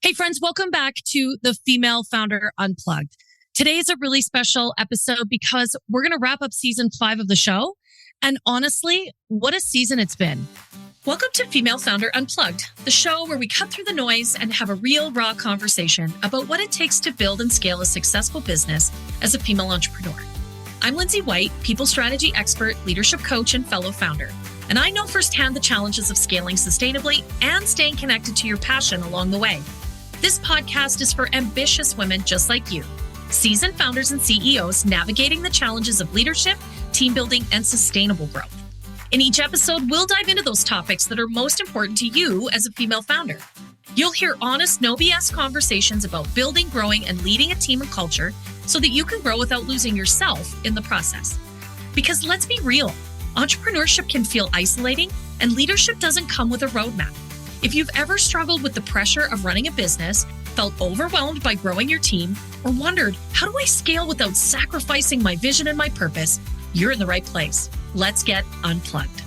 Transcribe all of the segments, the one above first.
Hey friends, welcome back to the Female Founder Unplugged. Today is a really special episode because we're going to wrap up season 5 of the show. And honestly, what a season it's been. Welcome to Female Founder Unplugged, the show where we cut through the noise and have a real, raw conversation about what it takes to build and scale a successful business as a female entrepreneur. I'm Lindsay White, people strategy expert, leadership coach, and fellow founder. And I know firsthand the challenges of scaling sustainably and staying connected to your passion along the way. This podcast is for ambitious women just like you, seasoned founders and CEOs navigating the challenges of leadership, team building, and sustainable growth. In each episode, we'll dive into those topics that are most important to you as a female founder. You'll hear honest, no BS conversations about building, growing, and leading a team and culture so that you can grow without losing yourself in the process. Because let's be real, entrepreneurship can feel isolating, and leadership doesn't come with a roadmap. If you've ever struggled with the pressure of running a business, felt overwhelmed by growing your team, or wondered, how do I scale without sacrificing my vision and my purpose, you're in the right place. Let's get unplugged.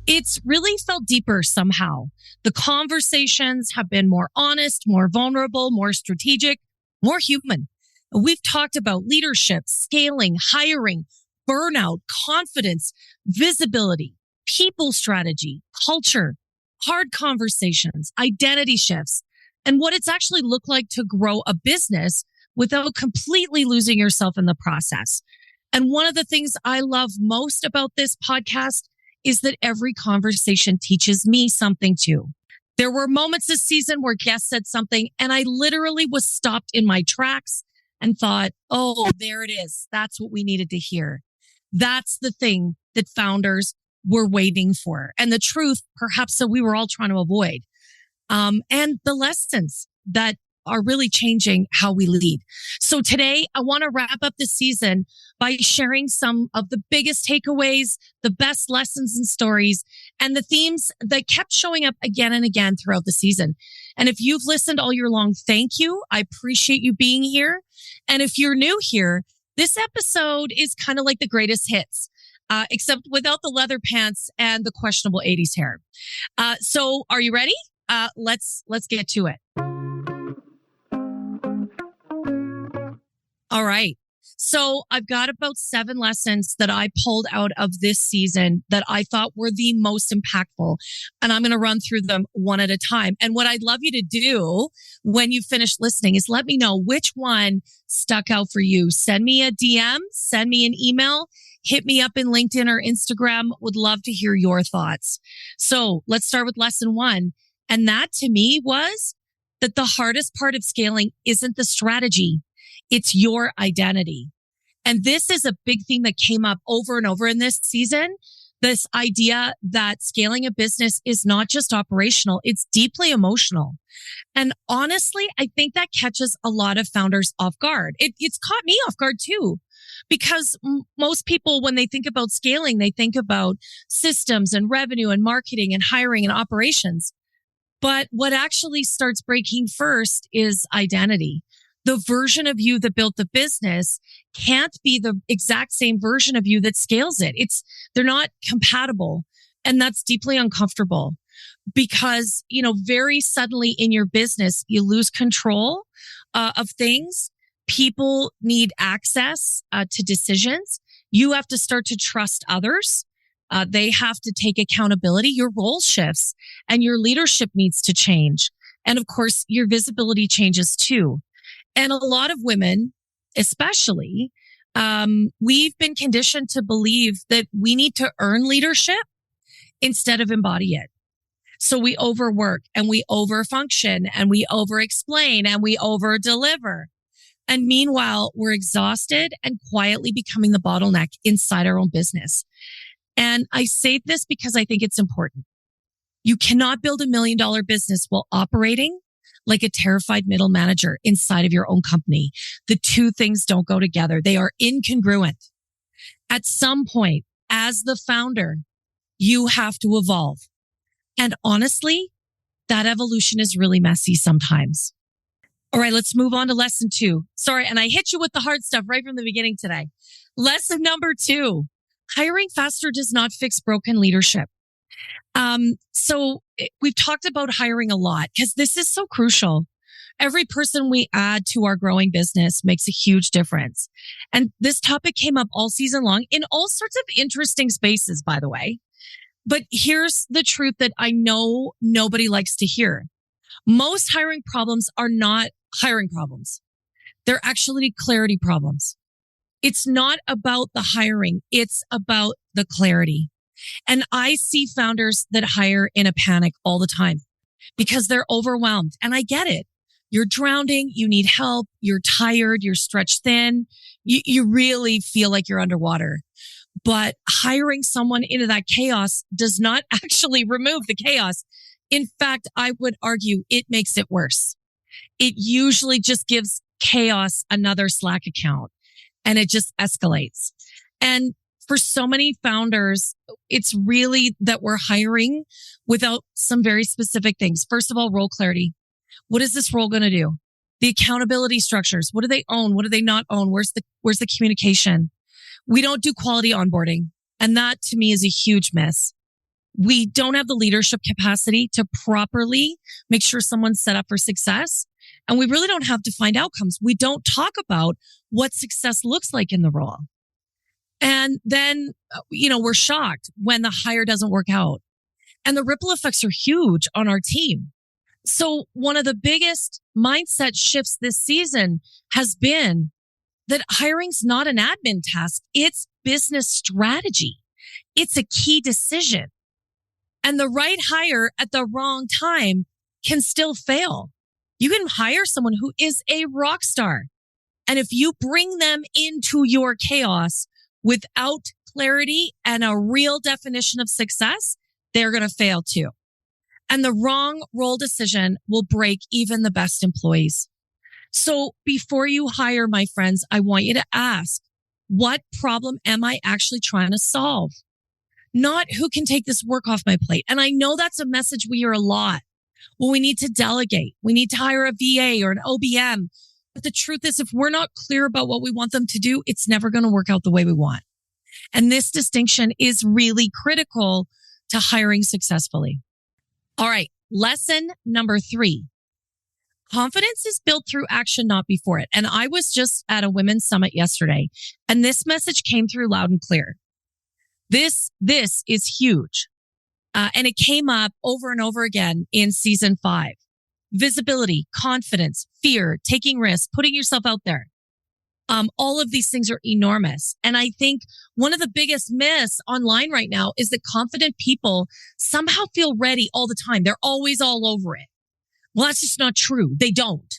It's really felt deeper somehow. The conversations have been more honest, more vulnerable, more strategic, more human. We've talked about leadership, scaling, hiring, burnout, confidence, visibility, people strategy, culture, hard conversations, identity shifts, and what it's actually looked like to grow a business without completely losing yourself in the process. And one of the things I love most about this podcast is that every conversation teaches me something too. There were moments this season where guests said something and I literally was stopped in my tracks and thought, oh, there it is. That's what we needed to hear. That's the thing that founders were waiting for. And the truth, perhaps, that we were all trying to avoid. And the lessons that are really changing how we lead. So today, I want to wrap up the season by sharing some of the biggest takeaways, the best lessons and stories, and the themes that kept showing up again and again throughout the season. And if you've listened all year long, thank you. I appreciate you being here. And if you're new here, this episode is kind of like the greatest hits, except without the leather pants and the questionable 80s hair. So are you ready? Let's get to it. All right. So I've got about 7 lessons that I pulled out of this season that I thought were the most impactful. And I'm going to run through them one at a time. And what I'd love you to do when you finish listening is let me know which one stuck out for you. Send me a DM, send me an email, hit me up in LinkedIn or Instagram. Would love to hear your thoughts. So let's start with lesson 1. And that to me was that the hardest part of scaling isn't the strategy. It's your identity. And this is a big theme that came up over and over in this season. This idea that scaling a business is not just operational, it's deeply emotional. And honestly, I think that catches a lot of founders off guard. It's caught me off guard too, because most people, when they think about scaling, they think about systems and revenue and marketing and hiring and operations. But what actually starts breaking first is identity. The version of you that built the business can't be the exact same version of you that scales it. They're not compatible. And that's deeply uncomfortable because, very suddenly in your business, you lose control of things. People need access to decisions. You have to start to trust others. They have to take accountability. Your role shifts and your leadership needs to change. And of course, your visibility changes too. And a lot of women, especially, we've been conditioned to believe that we need to earn leadership instead of embody it. So we overwork and we overfunction and we overexplain and we overdeliver. And meanwhile, we're exhausted and quietly becoming the bottleneck inside our own business. And I say this because I think it's important. You cannot build $1 million business while operating like a terrified middle manager inside of your own company. The two things don't go together. They are incongruent. At some point, as the founder, you have to evolve. And honestly, that evolution is really messy sometimes. All right, let's move on to lesson 2. Sorry, and I hit you with the hard stuff right from the beginning today. Lesson number 2, hiring faster does not fix broken leadership. We've talked about hiring a lot because this is so crucial. Every person we add to our growing business makes a huge difference. And this topic came up all season long in all sorts of interesting spaces, by the way. But here's the truth that I know nobody likes to hear. Most hiring problems are not hiring problems. They're actually clarity problems. It's not about the hiring. It's about the clarity. And I see founders that hire in a panic all the time because they're overwhelmed. And I get it. You're drowning. You need help. You're tired. You're stretched thin. You really feel like you're underwater. But hiring someone into that chaos does not actually remove the chaos. In fact, I would argue it makes it worse. It usually just gives chaos another Slack account and it just escalates. And for so many founders, it's really that we're hiring without some very specific things. First of all, role clarity. What is this role going to do? The accountability structures. What do they own? What do they not own? Where's the communication? We don't do quality onboarding. And that to me is a huge miss. We don't have the leadership capacity to properly make sure someone's set up for success. And we really don't have defined outcomes. We don't talk about what success looks like in the role. And then, we're shocked when the hire doesn't work out. And the ripple effects are huge on our team. So one of the biggest mindset shifts this season has been that hiring's not an admin task. It's business strategy. It's a key decision. And the right hire at the wrong time can still fail. You can hire someone who is a rock star. And if you bring them into your chaos without clarity and a real definition of success, they're going to fail too. And the wrong role decision will break even the best employees. So before you hire, my friends, I want you to ask, what problem am I actually trying to solve? Not who can take this work off my plate. And I know that's a message we hear a lot. Well, we need to delegate. We need to hire a VA or an OBM. But the truth is, if we're not clear about what we want them to do, it's never going to work out the way we want. And this distinction is really critical to hiring successfully. All right. Lesson number 3. Confidence is built through action, not before it. And I was just at a women's summit yesterday, and this message came through loud and clear. This is huge. And it came up over and over again in season 5. Visibility, confidence, fear, taking risks, putting yourself out there. All of these things are enormous. And I think one of the biggest myths online right now is that confident people somehow feel ready all the time. They're always all over it. Well, that's just not true. They don't.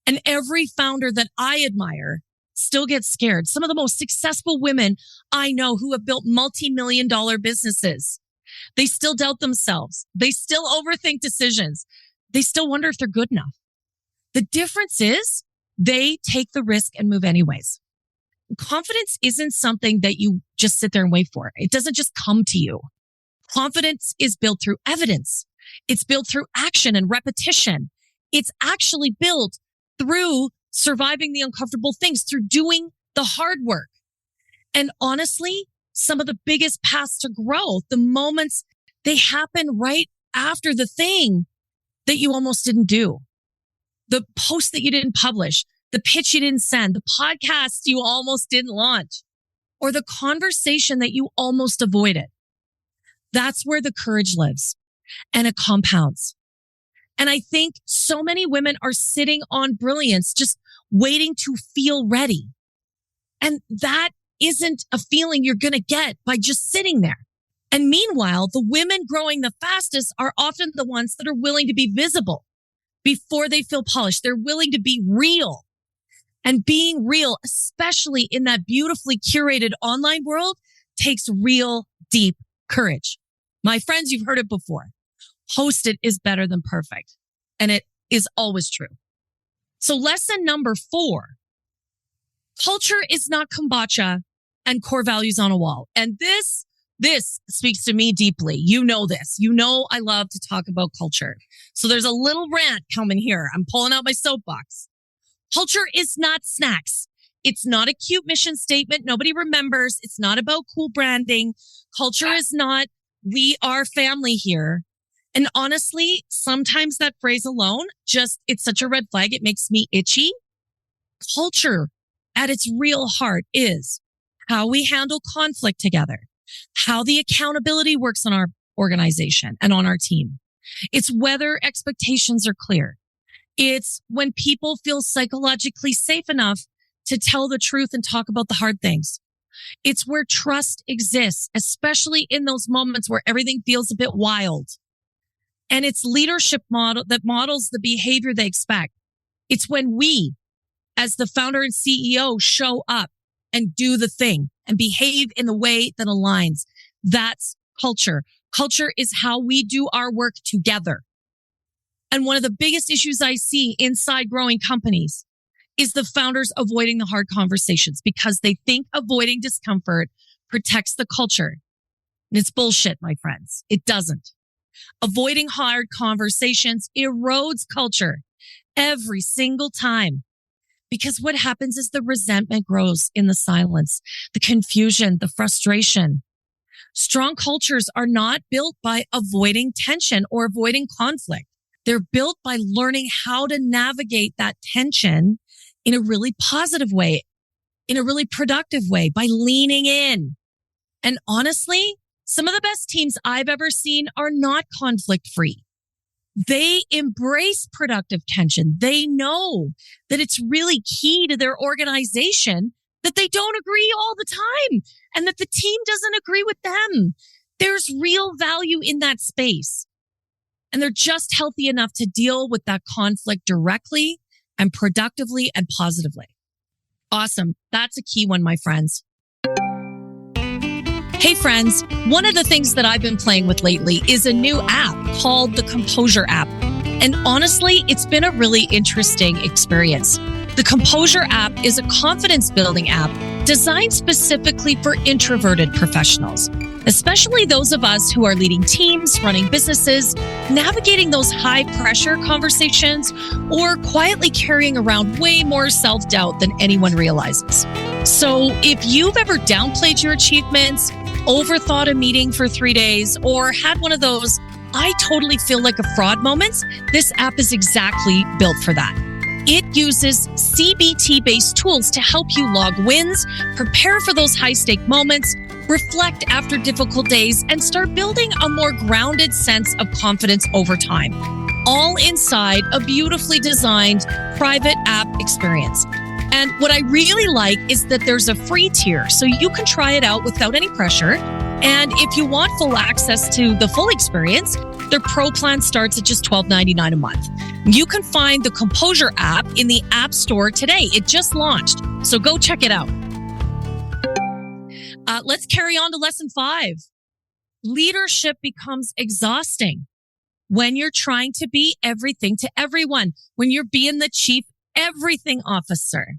And every founder that I admire still gets scared. Some of the most successful women I know who have built multi-million-dollar businesses, they still doubt themselves. They still overthink decisions. They still wonder if they're good enough. The difference is they take the risk and move anyways. Confidence isn't something that you just sit there and wait for. It doesn't just come to you. Confidence is built through evidence. It's built through action and repetition. It's actually built through surviving the uncomfortable things, through doing the hard work. And honestly, some of the biggest paths to growth, the moments, they happen right after the thing that you almost didn't do. The post that you didn't publish, the pitch you didn't send, the podcast you almost didn't launch, or the conversation that you almost avoided. That's where the courage lives, and it compounds. And I think so many women are sitting on brilliance, just waiting to feel ready. And that isn't a feeling you're going to get by just sitting there. And meanwhile, the women growing the fastest are often the ones that are willing to be visible before they feel polished. They're willing to be real. And being real, especially in that beautifully curated online world, takes real, deep courage. My friends, you've heard it before. Hosted is better than perfect. And it is always true. So lesson number 4, culture is not kombucha and core values on a wall. And this speaks to me deeply. You know this. You know I love to talk about culture. So there's a little rant coming here. I'm pulling out my soapbox. Culture is not snacks. It's not a cute mission statement nobody remembers. It's not about cool branding. Culture is not We are family here. And honestly, sometimes that phrase alone, it's such a red flag. It makes me itchy. Culture at its real heart is how we handle conflict together, how the accountability works on our organization and on our team. It's whether expectations are clear. It's when people feel psychologically safe enough to tell the truth and talk about the hard things. It's where trust exists, especially in those moments where everything feels a bit wild. And it's leadership model that models the behavior they expect. It's when we, as the founder and CEO, show up and do the thing and behave in the way that aligns. That's culture. Culture is how we do our work together. And one of the biggest issues I see inside growing companies is the founders avoiding the hard conversations because they think avoiding discomfort protects the culture. And it's bullshit, my friends. It doesn't. Avoiding hard conversations erodes culture every single time. Because what happens is the resentment grows in the silence, the confusion, the frustration. Strong cultures are not built by avoiding tension or avoiding conflict. They're built by learning how to navigate that tension in a really positive way, in a really productive way, by leaning in. And honestly, some of the best teams I've ever seen are not conflict-free. They embrace productive tension. They know that it's really key to their organization that they don't agree all the time and that the team doesn't agree with them. There's real value in that space. And they're just healthy enough to deal with that conflict directly and productively and positively. Awesome. That's a key one, my friends. Hey friends, one of the things that I've been playing with lately is a new app called the Composure app. And honestly, it's been a really interesting experience. The Composure app is a confidence building app designed specifically for introverted professionals, especially those of us who are leading teams, running businesses, navigating those high pressure conversations, or quietly carrying around way more self-doubt than anyone realizes. So if you've ever downplayed your achievements, overthought a meeting for 3 days, or had one of those I totally feel like a fraud moments, this app is exactly built for that. It uses CBT-based tools to help you log wins, prepare for those high-stake moments, reflect after difficult days, and start building a more grounded sense of confidence over time. All inside a beautifully designed private app experience. And what I really like is that there's a free tier, so you can try it out without any pressure. And if you want full access to the full experience, their pro plan starts at just $12.99 a month. You can find the Composure app in the App Store today. It just launched, so go check it out. Let's carry on to lesson 5. Leadership becomes exhausting when you're trying to be everything to everyone, when you're being the chief everything officer.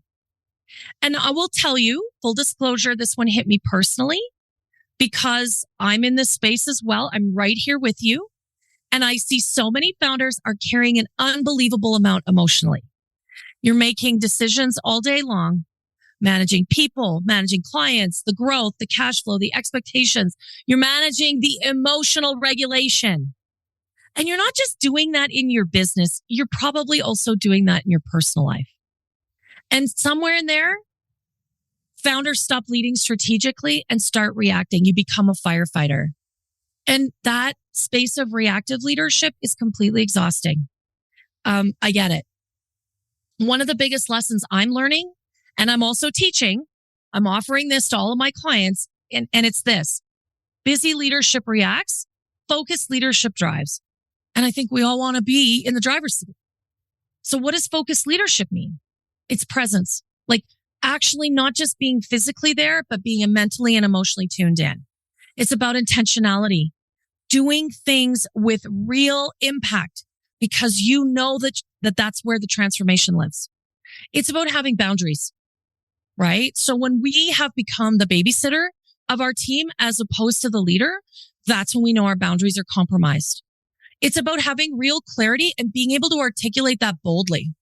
And I will tell you, full disclosure, this one hit me personally because I'm in this space as well. I'm right here with you. And I see so many founders are carrying an unbelievable amount emotionally. You're making decisions all day long, managing people, managing clients, the growth, the cash flow, the expectations. You're managing the emotional regulation. And you're not just doing that in your business. You're probably also doing that in your personal life. And somewhere in there, founders stop leading strategically and start reacting. You become a firefighter. And that space of reactive leadership is completely exhausting. I get it. One of the biggest lessons I'm learning, and I'm also teaching, I'm offering this to all of my clients, and it's this. Busy leadership reacts, focused leadership drives. And I think we all want to be in the driver's seat. So what does focused leadership mean? It's presence. Like actually not just being physically there, but being mentally and emotionally tuned in. It's about intentionality, doing things with real impact because you know that's where the transformation lives. It's about having boundaries, right? So when we have become the babysitter of our team as opposed to the leader, that's when we know our boundaries are compromised. It's about having real clarity and being able to articulate that boldly.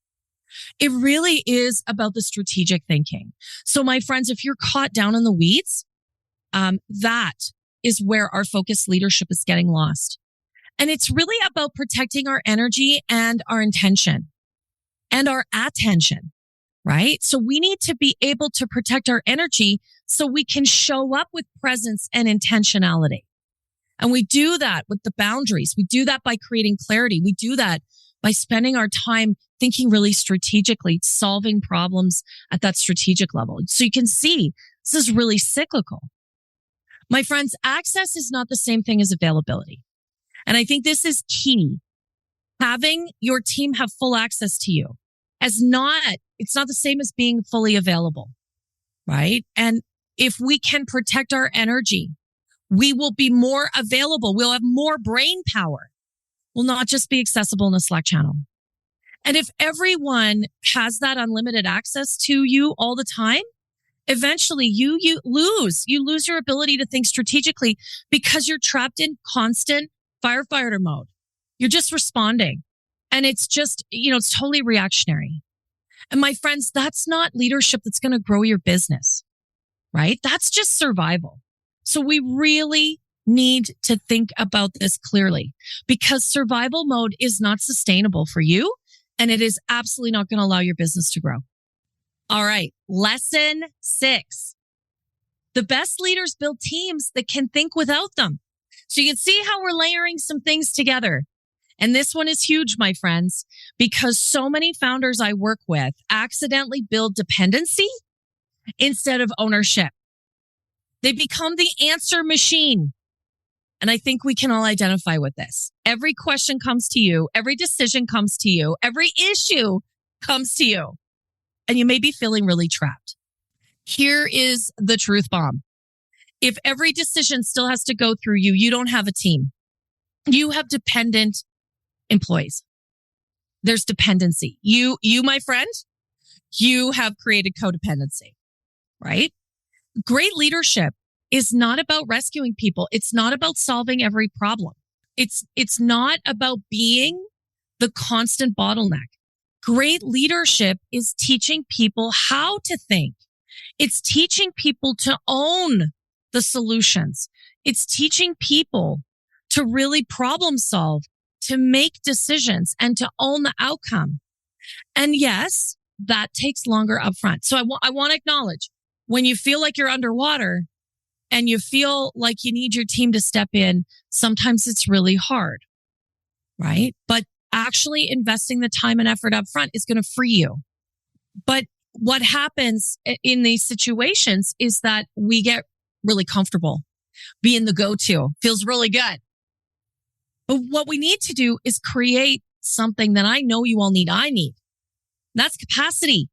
It really is about the strategic thinking. So my friends, if you're caught down in the weeds, that is where our focused leadership is getting lost. And it's really about protecting our energy and our intention and our attention, right? So we need to be able to protect our energy so we can show up with presence and intentionality. And we do that with the boundaries. We do that by creating clarity. We do that by spending our time thinking really strategically, solving problems at that strategic level. So you can see this is really cyclical. My friends, access is not the same thing as availability. And I think this is key. Having your team have full access to you it's not the same as being fully available, right? And if we can protect our energy, we will be more available. We'll have more brain power. We'll not just be accessible in a Slack channel. And if everyone has that unlimited access to you all the time, eventually you lose your ability to think strategically because you're trapped in constant firefighter mode. You're just responding. And it's just, it's totally reactionary. And my friends, that's not leadership that's going to grow your business, right? That's just survival. So we really need to think about this clearly because survival mode is not sustainable for you and it is absolutely not going to allow your business to grow. All right. Lesson 6. The best leaders build teams that can think without them. So you can see how we're layering some things together. And this one is huge, my friends, because so many founders I work with accidentally build dependency instead of ownership. They become the answer machine. And I think we can all identify with this. Every question comes to you. Every decision comes to you. Every issue comes to you. And you may be feeling really trapped. Here is the truth bomb. If every decision still has to go through you, you don't have a team. You have dependent employees. There's dependency. You, my friend, you have created codependency, right? Great leadership is not about rescuing people. It's not about solving every problem. It's not about being the constant bottleneck. Great leadership is teaching people how to think. It's teaching people to own the solutions. It's teaching people to really problem solve, to make decisions and to own the outcome. And yes, that takes longer upfront. So I want to acknowledge when you feel like you're underwater and you feel like you need your team to step in, sometimes it's really hard, right? But actually investing the time and effort upfront is going to free you. But what happens in these situations is that we get really comfortable being the go-to. Feels really good. But what we need to do is create something that I know you all need. I need. That's capacity.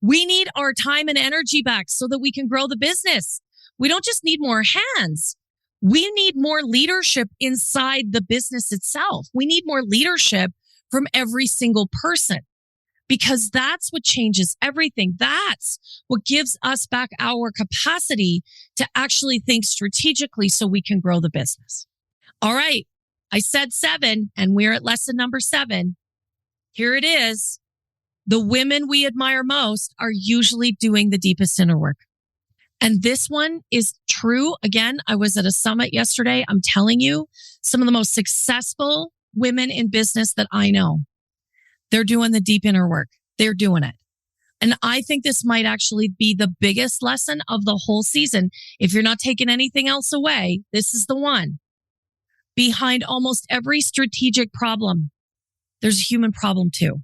We need our time and energy back so that we can grow the business. We don't just need more hands. We need more leadership inside the business itself. We need more leadership from every single person because that's what changes everything. That's what gives us back our capacity to actually think strategically so we can grow the business. All right. I said 7 and we're at lesson number 7. Here it is. The women we admire most are usually doing the deepest inner work. And this one is true. Again, I was at a summit yesterday. I'm telling you, some of the most successful women in business that I know, they're doing the deep inner work. They're doing it. And I think this might actually be the biggest lesson of the whole season. If you're not taking anything else away, this is the one. Behind almost every strategic problem, there's a human problem too,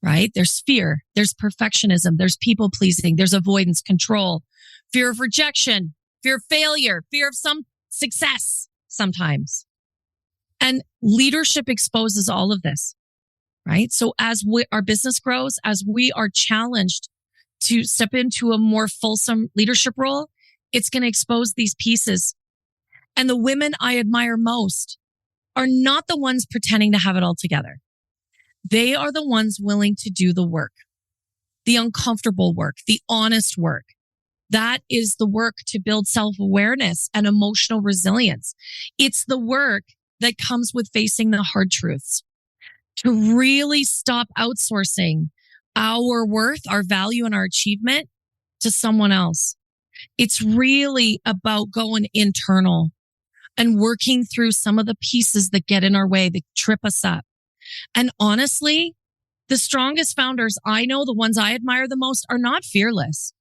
right? There's fear, there's perfectionism, there's people pleasing, there's avoidance, control, fear of rejection, fear of failure, fear of some success sometimes. And leadership exposes all of this, right? So as our business grows, as we are challenged to step into a more fulsome leadership role, it's going to expose these pieces. And the women I admire most are not the ones pretending to have it all together. They are the ones willing to do the work, the uncomfortable work, the honest work. That is the work to build self-awareness and emotional resilience. It's the work that comes with facing the hard truths, to really stop outsourcing our worth, our value, and our achievement to someone else. It's really about going internal and working through some of the pieces that get in our way, that trip us up. And honestly, the strongest founders I know, the ones I admire the most, are not fearless.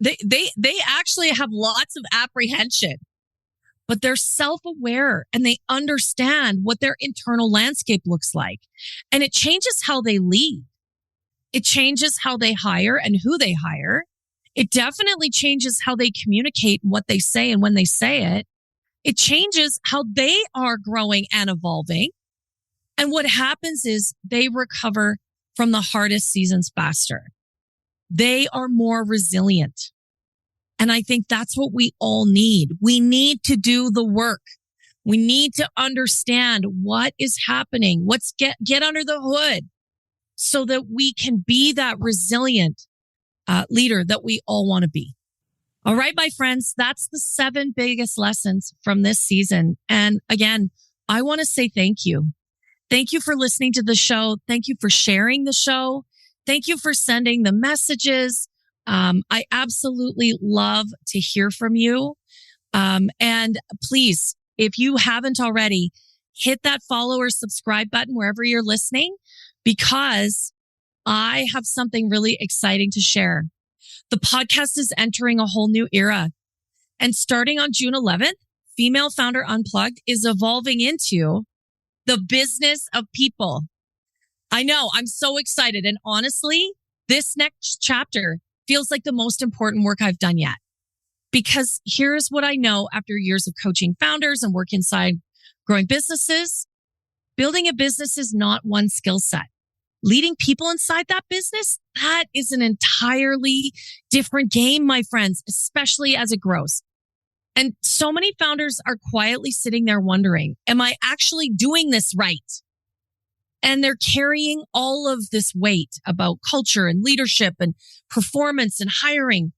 They actually have lots of apprehension, but they're self-aware and they understand what their internal landscape looks like. And it changes how they lead. It changes how they hire and who they hire. It definitely changes how they communicate and what they say and when they say it. It changes how they are growing and evolving. And what happens is they recover from the hardest seasons faster. They are more resilient. And I think that's what we all need. We need to do the work. We need to understand what is happening. Get under the hood so that we can be that resilient leader that we all want to be. All right, my friends, that's the 7 biggest lessons from this season. And again, I want to say thank you. Thank you for listening to the show. Thank you for sharing the show. Thank you for sending the messages. I absolutely love to hear from you. And please, if you haven't already, hit that follow or subscribe button wherever you're listening, because I have something really exciting to share. The podcast is entering a whole new era. And starting on June 11th, Female Founder Unplugged is evolving into the business of people. I know, I'm so excited. And honestly, this next chapter feels like the most important work I've done yet. Because here's what I know after years of coaching founders and work inside growing businesses. Building a business is not one skill set. Leading people inside that business, that is an entirely different game, my friends, especially as it grows. And so many founders are quietly sitting there wondering, am I actually doing this right? And they're carrying all of this weight about culture and leadership and performance and hiring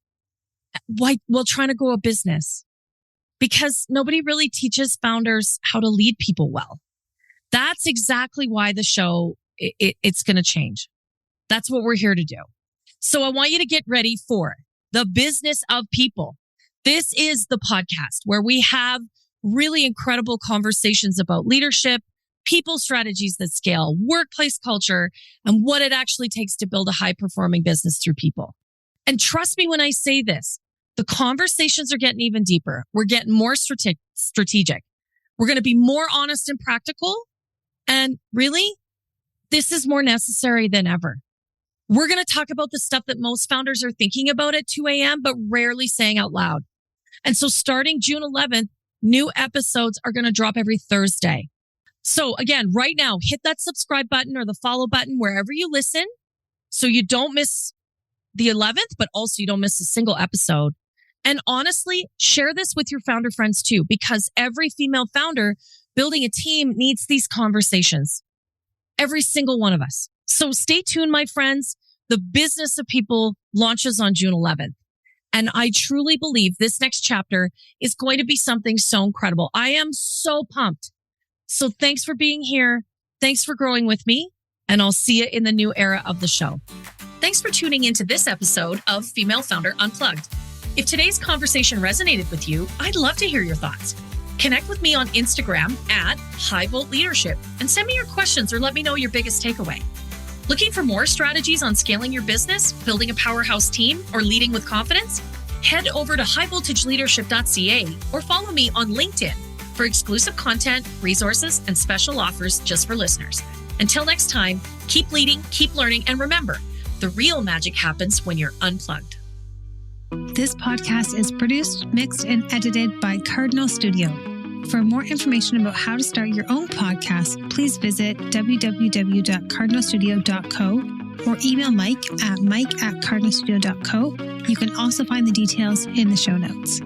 while trying to grow a business, because nobody really teaches founders how to lead people well. That's exactly why the show, it's going to change. That's what we're here to do. So I want you to get ready for the business of people. This is the podcast where we have really incredible conversations about leadership, people strategies that scale, workplace culture, and what it actually takes to build a high-performing business through people. And trust me when I say this, the conversations are getting even deeper. We're getting more strategic. We're going to be more honest and practical. And really, this is more necessary than ever. We're going to talk about the stuff that most founders are thinking about at 2 a.m., but rarely saying out loud. And so starting June 11th, new episodes are going to drop every Thursday. So again, right now, hit that subscribe button or the follow button wherever you listen so you don't miss the 11th, but also you don't miss a single episode. And honestly, share this with your founder friends too, because every female founder building a team needs these conversations. Every single one of us. So stay tuned, my friends. The Business of People launches on June 11th. And I truly believe this next chapter is going to be something so incredible. I am so pumped. So thanks for being here. Thanks for growing with me. And I'll see you in the new era of the show. Thanks for tuning into this episode of Female Founder Unplugged. If today's conversation resonated with you, I'd love to hear your thoughts. Connect with me on Instagram at High Volt Leadership and send me your questions or let me know your biggest takeaway. Looking for more strategies on scaling your business, building a powerhouse team, or leading with confidence? Head over to highvoltageleadership.ca or follow me on LinkedIn for exclusive content, resources, and special offers just for listeners. Until next time, keep leading, keep learning, and remember, the real magic happens when you're unplugged. This podcast is produced, mixed, and edited by Cardinal Studio. For more information about how to start your own podcast, please visit www.cardinalstudio.co or email Mike at mike@cardinalstudio.co. You can also find the details in the show notes.